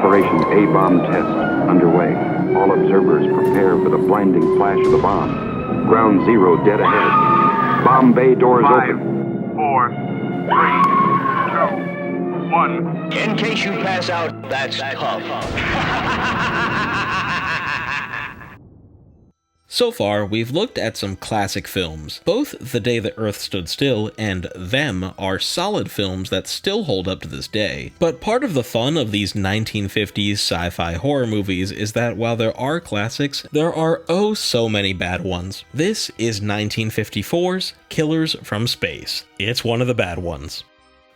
Operation A-Bomb Test underway. All observers prepare for the blinding flash of the bomb. Ground Zero dead ahead. Bomb bay doors open. 5, 4, 3, 2, 1. In case you pass out, that's tough. So far, we've looked at some classic films. Both The Day the Earth Stood Still and Them are solid films that still hold up to this day. But part of the fun of these 1950s sci-fi horror movies is that while there are classics, there are oh so many bad ones. This is 1954's Killers from Space. It's one of the bad ones.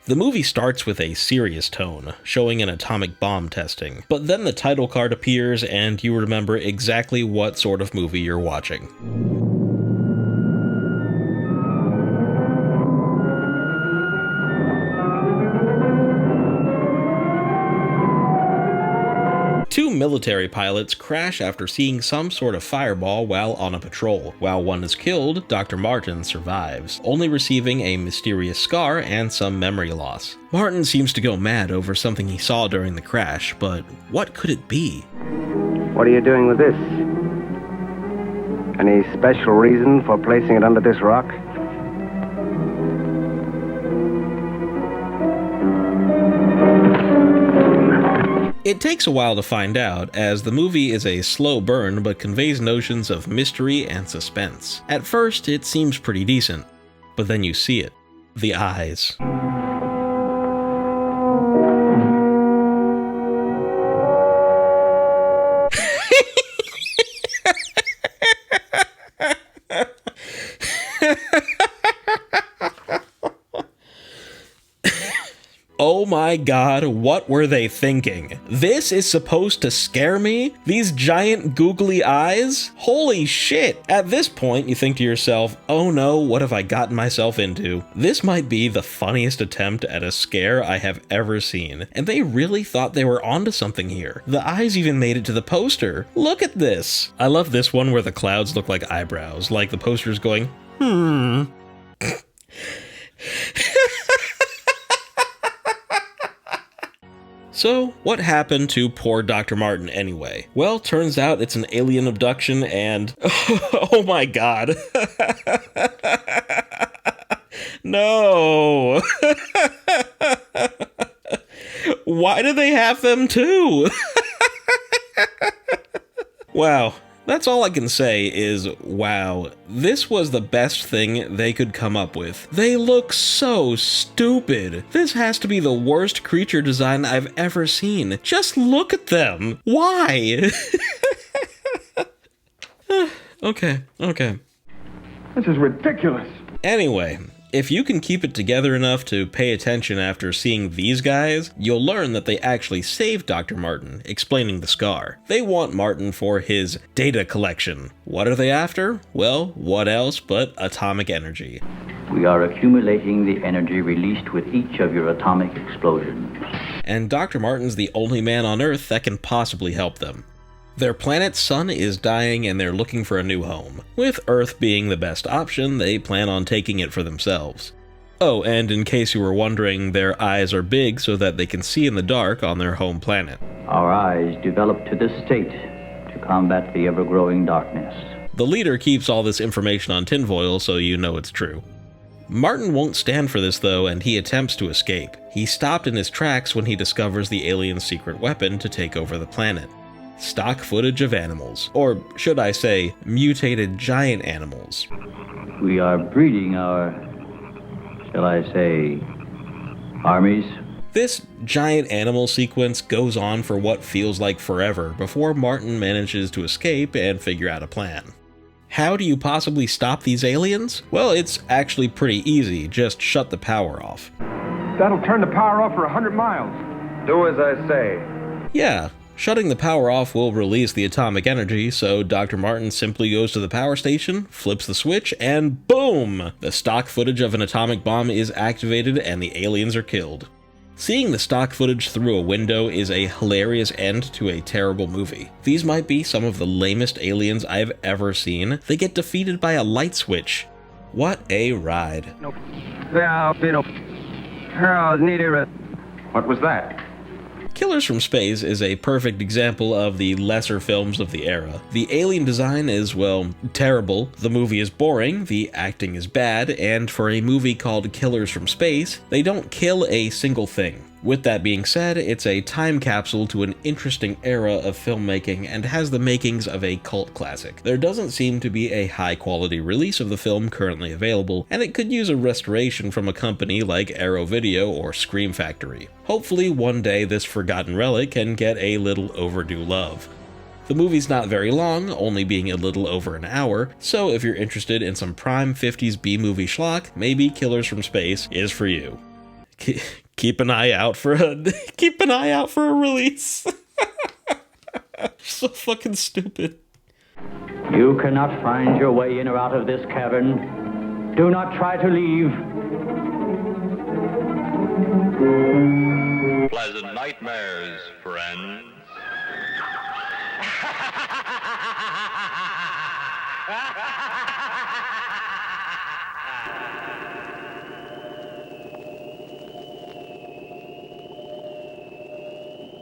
The movie starts with a serious tone, showing an atomic bomb testing, but then the title card appears and you remember exactly what sort of movie you're watching. Two military pilots crash after seeing some sort of fireball while on a patrol. While one is killed, Dr. Martin survives, only receiving a mysterious scar and some memory loss. Martin seems to go mad over something he saw during the crash, but what could it be? What are you doing with this? Any special reason for placing it under this rock? It takes a while to find out, as the movie is a slow burn but conveys notions of mystery and suspense. At first, it seems pretty decent, but then you see it. The eyes. Oh my god, what were they thinking? This is supposed to scare me? These giant googly eyes? Holy shit! At this point, you think to yourself, oh no, what have I gotten myself into? This might be the funniest attempt at a scare I have ever seen. And they really thought they were onto something here. The eyes even made it to the poster. Look at this! I love this one where the clouds look like eyebrows, like the poster's going, So, what happened to poor Dr. Martin anyway? Well, turns out it's an alien abduction and... oh my god. No. Why do they have them too? Wow. That's all I can say is, wow, this was the best thing they could come up with. They look so stupid. This has to be the worst creature design I've ever seen. Just look at them. Why? Okay. This is ridiculous. Anyway, if you can keep it together enough to pay attention after seeing these guys, you'll learn that they actually saved Dr. Martin, explaining the scar. They want Martin for his data collection. What are they after? Well, what else but atomic energy. We are accumulating the energy released with each of your atomic explosions. And Dr. Martin's the only man on Earth that can possibly help them. Their planet's sun is dying and they're looking for a new home. With Earth being the best option, they plan on taking it for themselves. Oh, and in case you were wondering, their eyes are big so that they can see in the dark on their home planet. Our eyes developed to this state to combat the ever-growing darkness. The leader keeps all this information on tinfoil so you know it's true. Martin won't stand for this though, and he attempts to escape. He's stopped in his tracks when he discovers the alien's secret weapon to take over the planet. Stock footage of animals, or should I say, mutated giant animals. We are breeding our, shall I say, armies. This giant animal sequence goes on for what feels like forever before Martin manages to escape and figure out a plan. How do you possibly stop these aliens? Well, it's actually pretty easy, just shut the power off. That'll turn the power off for 100 miles. Do as I say. Yeah. Shutting the power off will release the atomic energy, so Dr. Martin simply goes to the power station, flips the switch, and boom! The stock footage of an atomic bomb is activated and the aliens are killed. Seeing the stock footage through a window is a hilarious end to a terrible movie. These might be some of the lamest aliens I've ever seen. They get defeated by a light switch. What a ride. What was that? Killers from Space is a perfect example of the lesser films of the era. The alien design is, well, terrible, the movie is boring, the acting is bad, and for a movie called Killers from Space, they don't kill a single thing. With that being said, it's a time capsule to an interesting era of filmmaking and has the makings of a cult classic. There doesn't seem to be a high-quality release of the film currently available, and it could use a restoration from a company like Arrow Video or Scream Factory. Hopefully, one day this forgotten relic can get a little overdue love. The movie's not very long, only being a little over an hour, so if you're interested in some prime 50s B-movie schlock, maybe Killers from Space is for you. Keep an eye out for a release. So fucking stupid. You cannot find your way in or out of this cavern. Do not try to leave. Pleasant nightmares, friends.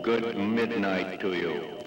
Good midnight to you.